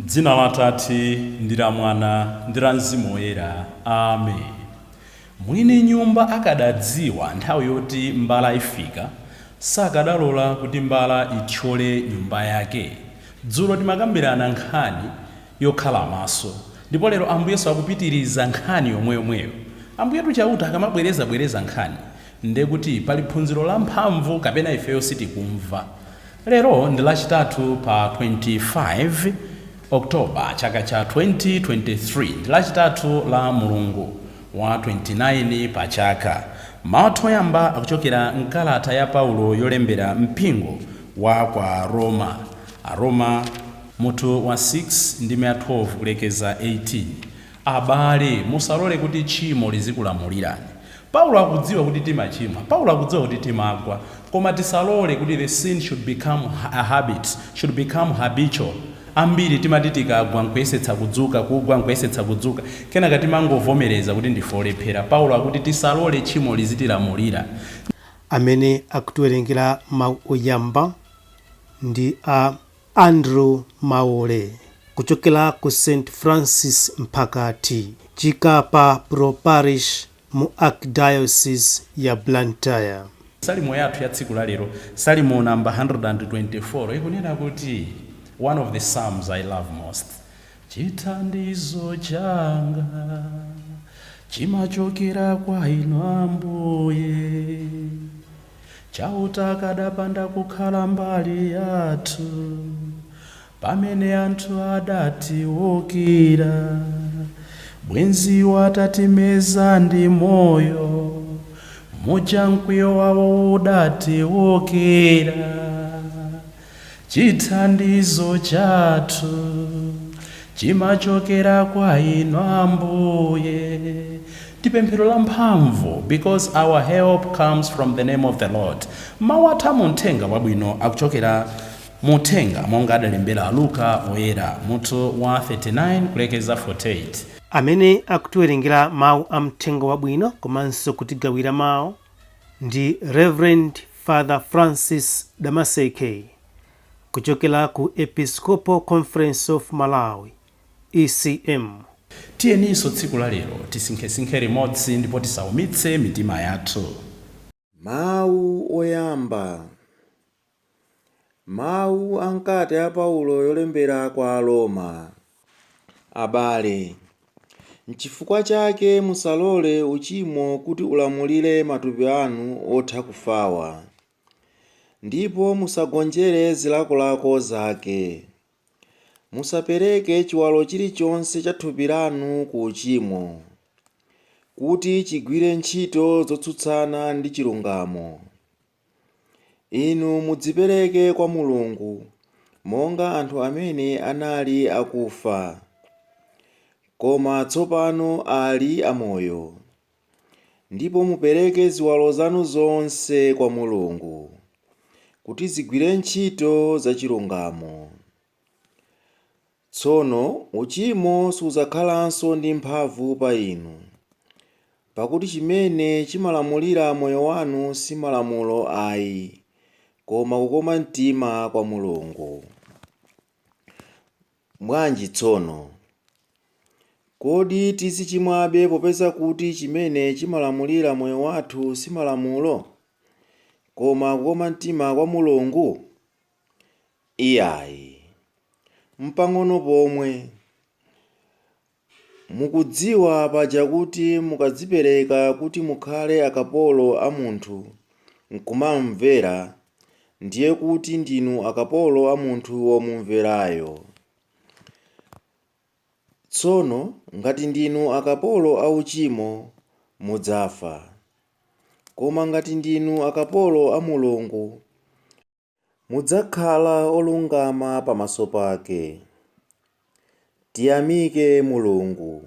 M'dzina la Atate ndi la Mwana ndi la Mzimu Woyera. Amen. Mwini nyumba akadadziwa nthawi yoti mbala ifika, sakadalola kuti mbala ithyole nyumba yake. Dzulo timakambirana nkhani yokhala maso, ndipo lero Ambuyesu akupitiriza nkhani yomweyo. Ambuyetu chauta akamabwereza nkhani nde kuti pali phunziro la mphamvu kapena ifeyo sitikumva. Lero ndi Lachitatu pa 25 Oktoba chaka cha 2023, ndi Lachitatu la Mulungu wa 29 Pachaka. Mawu oyamba akuchokera mkalata ya Paulo yolembera mpingo wa kwa Roma. Aroma mutu wa 6 ndi 12 kulekeza 18. Abale, musalole kuti tchimo lizikulamulirani. Paulo akudziwa kuti timachimwa, Paulo akudziwa kuti timagwa, koma tisalole kuti the sin should become a habit, should become habitual. Ambiri timati tikagwa nkuyesetsa kudzuka, kugwa nkuyesetsa kudzuka, kenaka timangovomereza kuti ndifolephera. Paulo akuti tisalole tchimo lizitilamulira. Amene akutiwerengera mawu oyamba ndi a Andrew Maole kuchokera ku St. Francis Mphakati, Chikapa Pro Parish mu Archdiocese ya Blantyre. Salimo yathu ya tsiku la lero, Salimo number 124, ikunena kuti one of the psalms I love most. Chithandizo changa chimachokera kwa inu Ambuye, chauta kadapanda kukhala mbali yathu, pamene anthu adati wokira, bwenzi watatimeza ndi moyo, muja mkwiyo wawo udati wokira. Chithandizo chathu chimachokera kwa inu Ambuye. Tipemphero la mphamvu, because our help comes from the name of the Lord. Mawu athu muthenga wabwino akuchokera muthenga monga adalembera Luka oyera mutu wa 39 kulekeza 48. Amene akutiwerengera mawu a mthenga wabwino komanso kutigawira mawu ndi Reverend Father Francis Damaseke kuchokera ku Episcopal Conference of Malawi, ECM. Tiyeniso tsiku la lero tisinkhesinkhe limodzi ndipo tisaumitse mitima yathu. Mawu oyamba. Mawu ankati a Paulo yolembera kwa Roma. Abale, n'chifukwa chake musalole uchimo kuti ulamulire matupi anu otha kufawa, ndipo musagonjere zilakolako zake. Musapereke chiwalo chilichonse cha thupi lanu ku uchimo, kuti chigwire ntchito zotsutsana ndi chilungamo. Inu mudzipereke kwa Mulungu monga anthu amene anali akufa, koma tsopano ali amoyo, ndipo mupereke ziwalo zanu zonse kwa Mulungu kuti zigwire ntchito za chilungamo. Tsono uchimo sudzakhalanso ndi mphamvu pa inu, pakuti chimene chimalamulira moyo wanu si malamulo ayi, koma kukoma mtima kwa Mulungu. Bwanji tsono? Kodi tizichimwabe popeza kuti chimene chimalamulira moyo wathu si malamulo, koma kukoma mtima kwa Mulungu? Iyayi, mpang'ono pomwe. Mukudziwa paja kuti mukadzipereka kuti mukhale akapolo a munthu nkumamvera, ndiye kuti ndinu akapolo a munthu womumverayo. Tsono ngati ndinu akapolo a uchimo mudzafa, koma ngati ndinu akapolo a Mulungu mudzakhala olungama pamaso pake. Tiyamike Mulungu.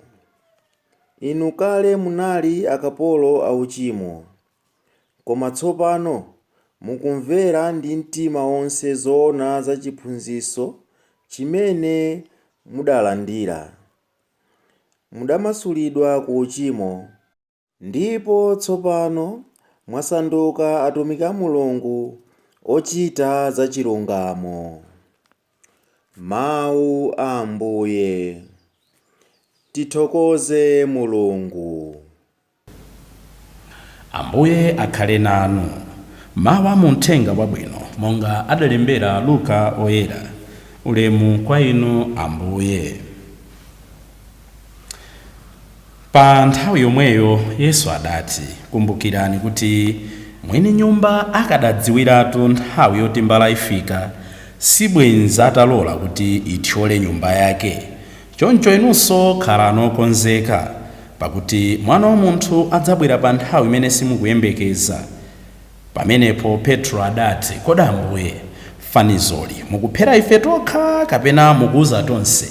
Inu kale munali akapolo a uchimo, koma tsopano mukumvera ndi mtima wonse zoona za chiphunzitso chimene mudalandira. Mudamasulidwa ku uchimo, ndipo tsopano mwasanduka atumiki a Mulungu ochita za chilungamo. Mawu a Ambuye. Tithokoze Mulungu. Ambuye akhale nanu. Mawu a Uthenga Wabwino monga adalembera Luka oyera. Ulemu kwa inu Ambuye. Pa nthawi yomweyo Yesu adati, kumbukirani kuti mwini nyumba akadadziwiratu nthawi yoti mbala ifika, sibwenza atalola kuti ithyole nyumba yake. Choncho inunso khalani okonzeka, pakuti Mwana wa Munthu adzabwera pa nthawi imene simukuyembekeza. Pamenepo Petro adati, kodi Ambuye, fanizoli mukuphera ife tokha kapena mukuza tonse?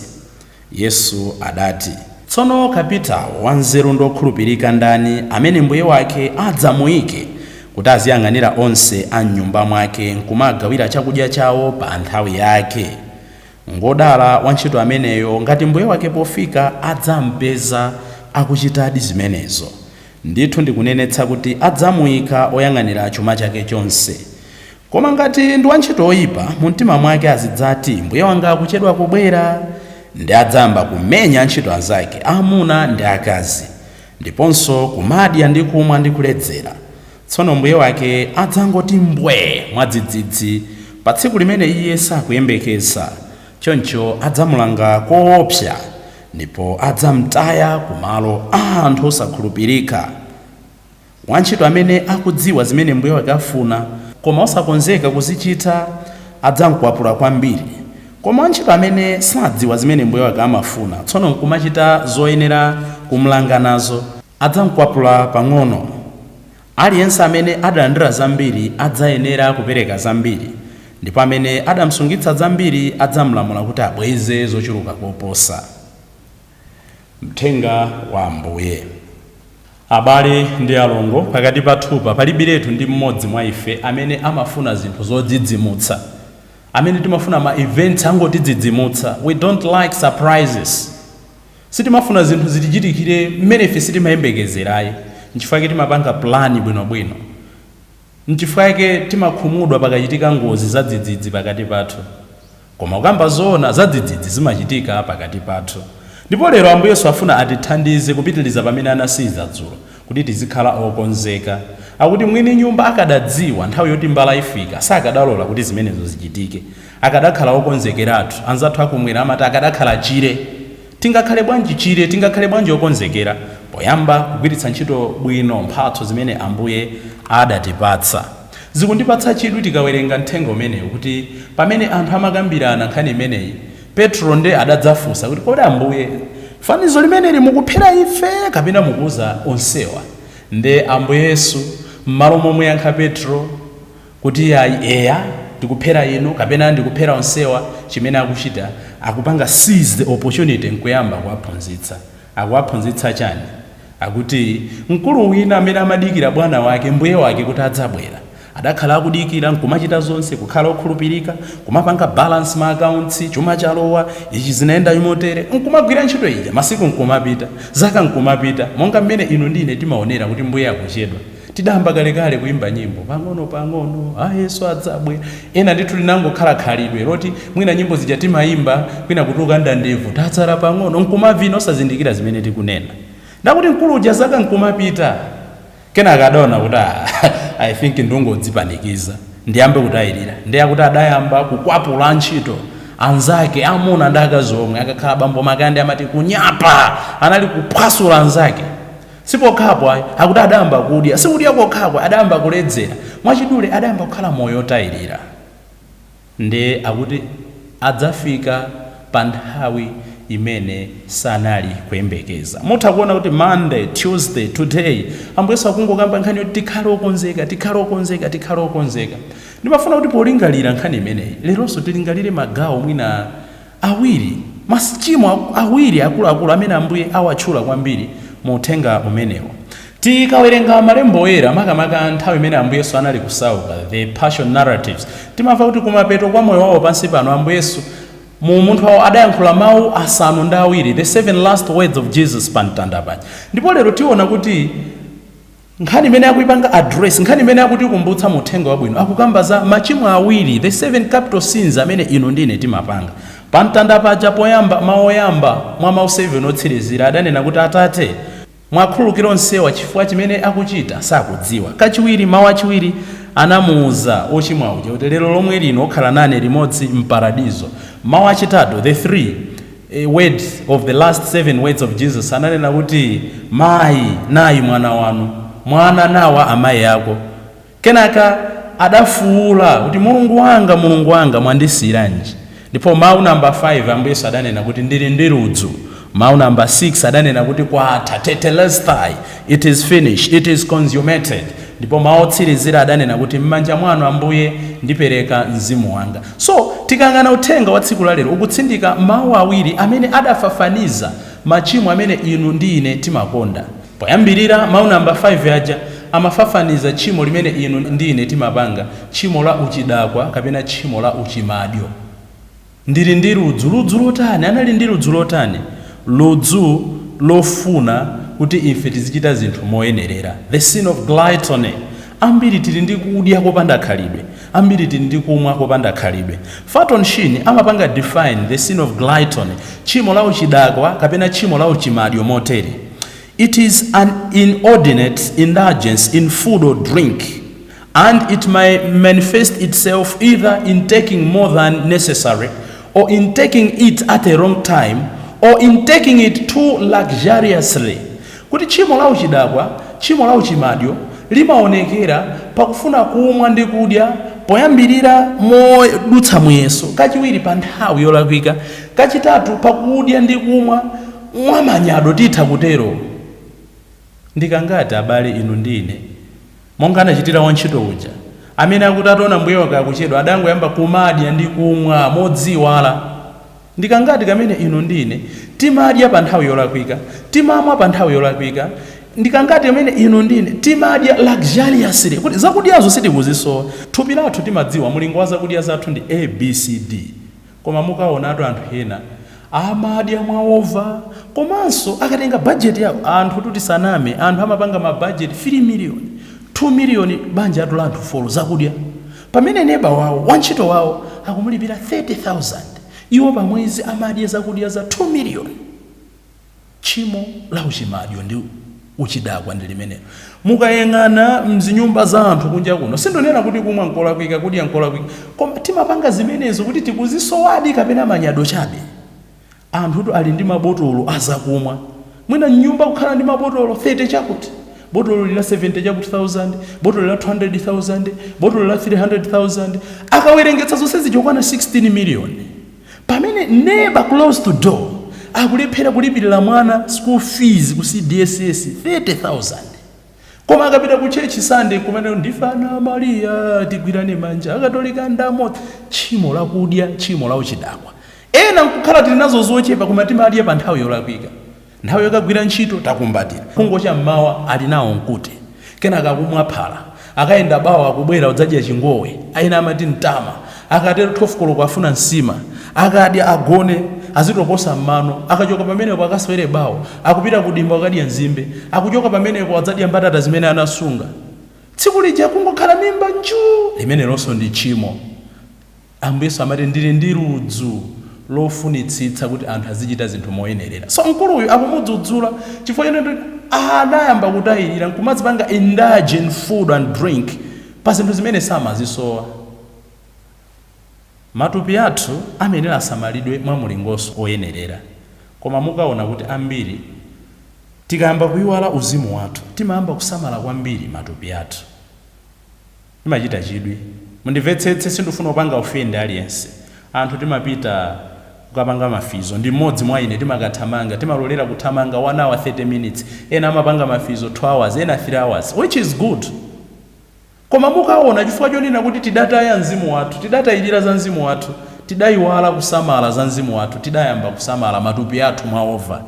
Yesu adati, tsono kapitawo wanzeru ndi okhulupirika ndani amene mbuye wake adzamuyike kuti aziyang'anira onse a m'nyumba mwake nkumagawira chakudya chawo pa nthawi yake. Ngodala wantchito ameneyo ngati mbuye wake pofika adzampeza akuchitadi zimenezo. Ndithu ndikunenetsa kuti adzamuyika oyang'anira chuma chake chonse. Koma ngati ndi wantchito oyipa, mu mtima mwake azidzati, mbuye wanga akuchedwa kubwera, ndi adzamba kumenya antchito anzake amuna ndi akazi, ndiponso kumadya ndi kumwa ndi kuledzera. Tsono mbuye wake adzangoti mbwe mwadzidzidzi pa tsiku limene iye sakuyembekeza. Choncho adzamulanga koopsa ndipo adzamtaya kumalo a anthu osakhulupirika. Wantchito amene akudziwa zimene mbuye wake afuna koma osakonzeka kuzichita adzamkwapula kwambiri. Koma wantchito amene sadziwa zimene mbuye wake amafuna tsono nkumachita zoyenera kumulanga nazo adzamkwapula pang'ono. Aliyense amene adalandira zambiri adzayenera kupereka zambiri, ndipo amene adamsungitsa zambiri adzamulamula kuti abweze zochuluka koposa. Uthenga wa Ambuye. Abale ndi alongo, pakati pathupa palibiretu ndi mmodzi mwa ife amene amafuna zinthu zodzidzimutsa, amene timafuna ma events angotidzidzimutsa. We don't like surprises. Sitimafuna zinthu zitichitikire mmene ife sitimayembekezerayi. Nchifukwa timapanga plani bwinobwino. Nchifukwa timakhumudwa pakachitika ngozi za dzidzidzi pakati pathu. Koma ukamba zoona za dzidzidzi zimachitika pakati pathu. Ndipo lero Ambuye Yesu afuna atithandize kupitiliza pamene anasiza dzulo, kuti tizikhala okonzeka. Akuti mwini nyumba akadadziwa nthawi yoti mbala ifika, sakadalola kuti zimenezo zichitike. Akadakhala okonzekeratu. Anzathu akumwera amati akadakhala chire. Tingakhale bwanji chire, tingakhale bwanji okonzekera, poyamba kugwiritsa ntchito bwino mphatso zimene Ambuye adatipatsa. Zikundipatsa chidwi tikawerenga mthenga umenewu kuti pamene anthu amakambirana nkhani imeneyi, Petro nde adadzafunsa kuti kodi Ambuye, fanizo limeneli mukuphera ife kapena mukuza onsewa? Nde Ambuye Yesu m'malo momwe yankha Petro kuti ayi eya ndikuphera inu kapena ndikuphera onsewa, chimene akuchita akupanga seize the opportunity nkuyamba kuwaphunzitsa. Akuwaphunzitsa chani? Akuti mkulu wina amene amadikira bwana wake mbuye wake kuti adzabwera, adakhala akudikira nkumachita zonse, kukhala okhulupirika, kumapanga balance ma accounts, chuma chalowa, ichi zinaenda imotere, nkumagwira ntchito ija, masiku nkumapita, zaka nkumapita, monga mmene inu ndine timaonera kuti mbuye akuchedwa. Tidamba kalekale kuimba nyimbo pang'ono pang'ono Yesu adzabwera. Ena ndithu linangokhala khalidwe loti mwina nyimbo zija timayimba kwina kutuka ndandevu tatsala pang'ono nkumavina osazindikira zimene tikunena. Ndakuti mkulu uja zaka nkumapita, kena akadaona kuti I think ndungodzipanikiza ndiyambe kutayirira, ndiye kuti adayamba kukwapula ntchito anzake amuna ndi akazi omwe. Akakhala bambo makande amati kunyapa, anali kuphwasula anzake. Sipokhapo akuti adayamba kudya, sikudya kokhapo adayamba kuledzera, mwachidule adayamba kukhala moyo otayirira. Nde akuti adzafika pa nthawi imene sanali kuyembekeza. Mutha kuona kuti Monday, Tuesday, today Ambuye Yesu akungokamba nkhani yoti tikhale okonzeka, tikhale okonzeka, tikhale okonzeka. Ndimafuna kuti polingalira nkhani imeneyi leronso tilingalire magawo mwina awiri, masichimo awiri akuluakulu amene Ambuye awatchula kwambiri mu uthenga umenewo. Tikawerenga malembo oyera makamaka nthawi imene Ambuye Yesu anali kusauka, the passion narratives, timamva kuti kumapeto kwa moyo wawo pansi pano Ambuye Yesu mu munthu wawo adayankhula mawu asanu ndi awiri, the 7 last words of Jesus pamtandapanja. Ndipo lero tiona kuti nkhani imene akuyipanga address, nkhani imene akutikumbutsa mu uthenga wabwino, akukamba za machimo awiri, the 7 capital sins amene inu ndine timapanga. pamtanda paja poyamba maoyamba mwa mau 7 otsirizira adanena kuti Atate mwakhululukira onsewa chifukwa chimene akuchita sakudziwa. Kachiwiri mawu achiwiri anamuuza ochimwa uja kuti lero lomwe lino okhala nane limodzi mparadizo. Mawu achitatu, the 3 words of the last 7 words of Jesus, ananena kuti mayi nayi mwana wanu, mwana nawa amayi ako. Kenaka adafuula kuti Mulungu wanga mwandisiyiranji. Ndipo mawu namba 5 Ambuye Yesu adanena kuti ndili ndi ludzu. Mawu namba 6 adanena kuti kwatha, tetelestai, it is finished, it is consummated. Ndipo mawu otsirizira adanena kuti m'manja mwanu Ambuye ndipereka mzimu wanga. So tikangana uthenga wa tsiku la lero ukutsindika mawu awiri amene adafafaniza machimo amene inu ndi ine timakonda. Poyambirira mawu namba 5 aja amafafaniza tchimo limene inu ndi ine timapanga, tchimo la uchidakwa kapena tchimo la uchimadyo. Ndili ndi ludzu lotani, anali ndi ludzu lotani? Ludzu lofuna kuti ife tizichita zinthu moyenerera, the sin of gluttony. Ambiri tili ndi kudya kopanda khalidwe, ambiri tili ndi kumwa kopanda khalidwe. Faton Shin amapanga define the sin of gluttony, tchimo la uchidakwa kapena tchimo la uchimadyo motere: it is an inordinate indulgence in food or drink, and it may manifest itself either in taking more than necessary, or in taking it at a wrong time, or in taking it too luxuriously. Kuti tchimo la uchidakwa, tchimo la uchimadyo limaonekera pakufuna kumwa ndi kudya poyambirira modutsa muyeso, kachiwiri pa nthawi yolakwika, kachitatu pakudya ndi kumwa mwamanyado titha kutero. Ndikangati abale inu ndine monga anachitira wantchito uja amene akuti ataona mbuye wake akuchedwa adangoyamba kumadya ndi kumwa modziwala. Ndikangati kamene inu ndine timadya pa nthawi yolakwika, timamwa pa nthawi yolakwika. Ndikangati kamene inu ndine timadya luxuriously, kuti zakudyazo sitikuzisowa. Thupi lathu timadziwa mulingo wa zakudya zathu ndi ABCD, koma mukaonatu anthu ena amadya mwaova, komanso akatenga budget yawo anthu tuti saname, anthu amapanga ma budget 3 million 2 million banja atu lanthu folo zakudya, pamene neba wawo wantchito wawo akumulipira 30,000, iwo pamwezi amadya zakudya za 2 million. Tchimo la uchimadyo ndi uchidakwa ndi limenelo. Mukayang'ana mzinyumba za anthu kunja kuno, sindonena kuti kumwa nkolakwika, kudya nkolakwika, koma timapanga zimenezo kuti tikuzisowadi kapena manyado chabe. Anthu ali ndi mabotolo azakumwa, mwina nyumba kukhala ndi mabotolo 30 chakuti, botolo lila 70 chakuti 1000, botolo lila 200,000, botolo lila 300,000, akawerengetsa zonse zichokwana 16 million. Pamene neighbor close to door akulephera kulipirira mwana school fees ku CDSS 30,000, koma akapita ku church Sunday kumene ndifana Maria tigwirane manja akatolika ndamo. Tchimo la kudya, tchimo la uchidakwa. Ena nkukhala tili nazo zochepa koma timadya pa nthawi yolakwika, nthawi yokagwira ntchito takumbatira, kungocha mmawa ali nawo nkute, kenaka akumwa phala, akayenda bawa akubwera udzadya chingowe, ayina amati mtama, akatero 12 koloko afuna nsima, akadya agone azitoposa mmano, akachoka pamenepo akaswere bawo akupita kudimba akadya nzimbe, akuchoka pamenepo adzadya mbatata zimene anasunga. Tsiku lija kungokhala mimba njuu, limene lonso ndi tchimo. Ambuye Yesu amati ndili ndi ludzu lofunitsitsa kuti anthu azichita zinthu moyenerera. So mkuluyu akumudzudzula chifukwa chene adayamba kutayirira nkumadzipanga indulge in food and drink pa zinthu zimene samazisowa. Matupi athu amenera asamalidwe mwa mulingoso oyenerera, koma mukaona kuti ambiri tikayamba kuyiwala uzimu wathu timayamba kusamala kwambiri matupi athu, timachita chidwi. Mundimvetsetse, sindifuna kupanga ofende aliyense. Anthu timapita kukapanga mafizo, ndi mmodzi mwa ine timakathamanga, timalolera kuthamanga 1 hour 30 minutes, ena amapanga mafizo 2 hours, ena 3 hours, which is good. Koma mukaona chifukwa chonena kuti tidataya mzimu wathu, tidatayirira za mzimu wathu, tidayiwala kusamala za mzimu wathu, tidayamba kusamala matupi athu mwaova.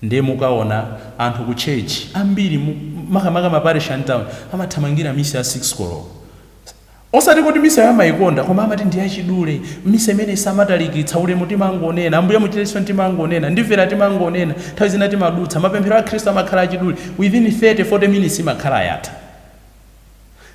Ndiye mukaona anthu ku church ambiri makamaka maparish town amathamangira misa ya 6 koloko. Osati kuti misa yamayikonda, koma amati ndi yachidule, misa imene samatalikitsa ulemu timangonena, Ambuye muchiritse timangonena, ndimvera timangonena, nthawi zina timadutsa, mapemphero a Khristu amakhala achidule, within 30-40 minutes imakhala yatha.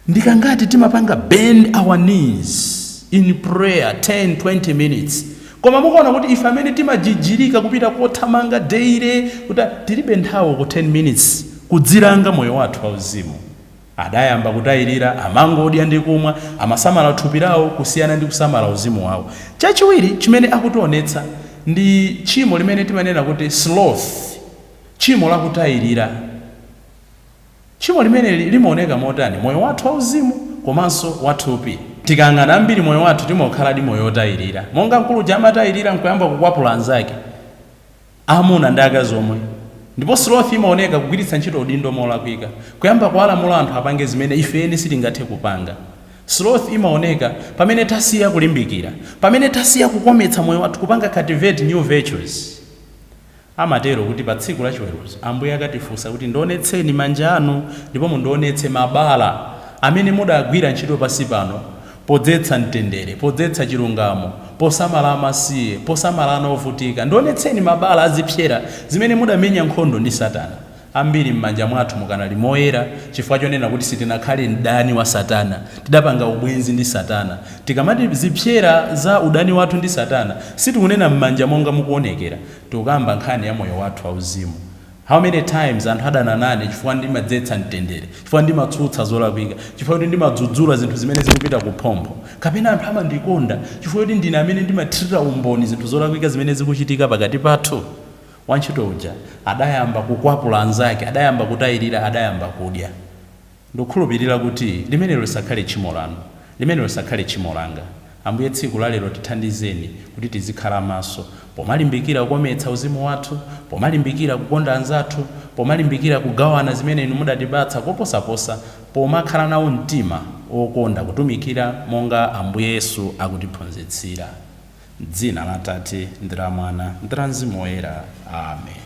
Ndikangati timapanga bend our knees in prayer 10-20 minutes, koma mukaona kuti ife amene timajijirika kupita kothamanga daily kuti tilibe nthawi ku 10 minutes kudzilanga moyo wathu wauzimu. Adayamba kutayirira, amangodya ndi kumwa, amasamala thupi lawo kusiyana ndi kusamala uzimu wawo. Chachiwiri chimene akutionetsa ndi tchimo limene timanena kuti sloth, tchimo lakutayirira. Tchimo limene limaoneka motani? Moyo wathu wauzimu komanso wathupi. Tikang'ana ambiri moyo wathu timakhala ndi moyo otayirira. Monga mkulu amatayirira nkuyamba kukwapula anzake, amuna ndi akazi omwe. Ndipo sloth imaoneka kugwiritsa ntchito udindo molakwika, kuyamba kuwalamula anthu apange zimene ifeni sitingathe kupanga. Sloth imaoneka pamene tasiya kulimbikira, pamene tasiya kukometsa moyo wathu kupanga cultivate new virtues. Amatero kuti pa tsiku la chiweruzo Ambuye akatifunsa kuti ndionetseni manja anu ndipo mundionetse mabala amene mudagwira ntchito pansi pano podzetsa mtendere, podzetsa chilungamo, posamala amasiye, posamala ana ovutika. Ndionetseni mabala azipyera zimene mudamenya nkhondo ndi Satana. Ambiri m'manja mwathu mukanali moyera chifukwa chonena kuti sitinakhale mdani wa Satana, tidapanga ubwenzi ndi Satana. Tikamati zipyera za udani wathu ndi Satana sitikunena m'manja monga mukuonekera, tikukamba nkhani ya moyo wathu wauzimu. How many times anthu adana nane chifukwa ndimadzetsa mtendere, chifukwa ndimatsutsa zolakwika, chifukwa kuti ndimadzudzula zinthu zimene zikupita kuphompho, kapena anthu amandikonda chifukwa kuti ndine amene ndimathirira umboni zinthu zolakwika zimene zikuchitika pakati pathu. Wantchito uja adayamba kukwapula anzake, adayamba kutayirira, adayamba kudya. Ndikukhulupirira kuti limenelo lisakhale tchimo lanu, limenelo lisakhale tchimo langa. Ambuye tsiku la lero tithandizeni kuti tizikhala maso pomalimbikira kukometsa uzimu wathu, pomalimbikira kukonda anzathu, pomalimbikira kugawana zimene inu mudatipatsa koposaposa, pomakhala nawo mtima okonda kutumikira monga Ambuye Yesu akutiphunzitsira. M'dzina la Atate ndi la Mwana ndi la Mzimu Woyera. Amen.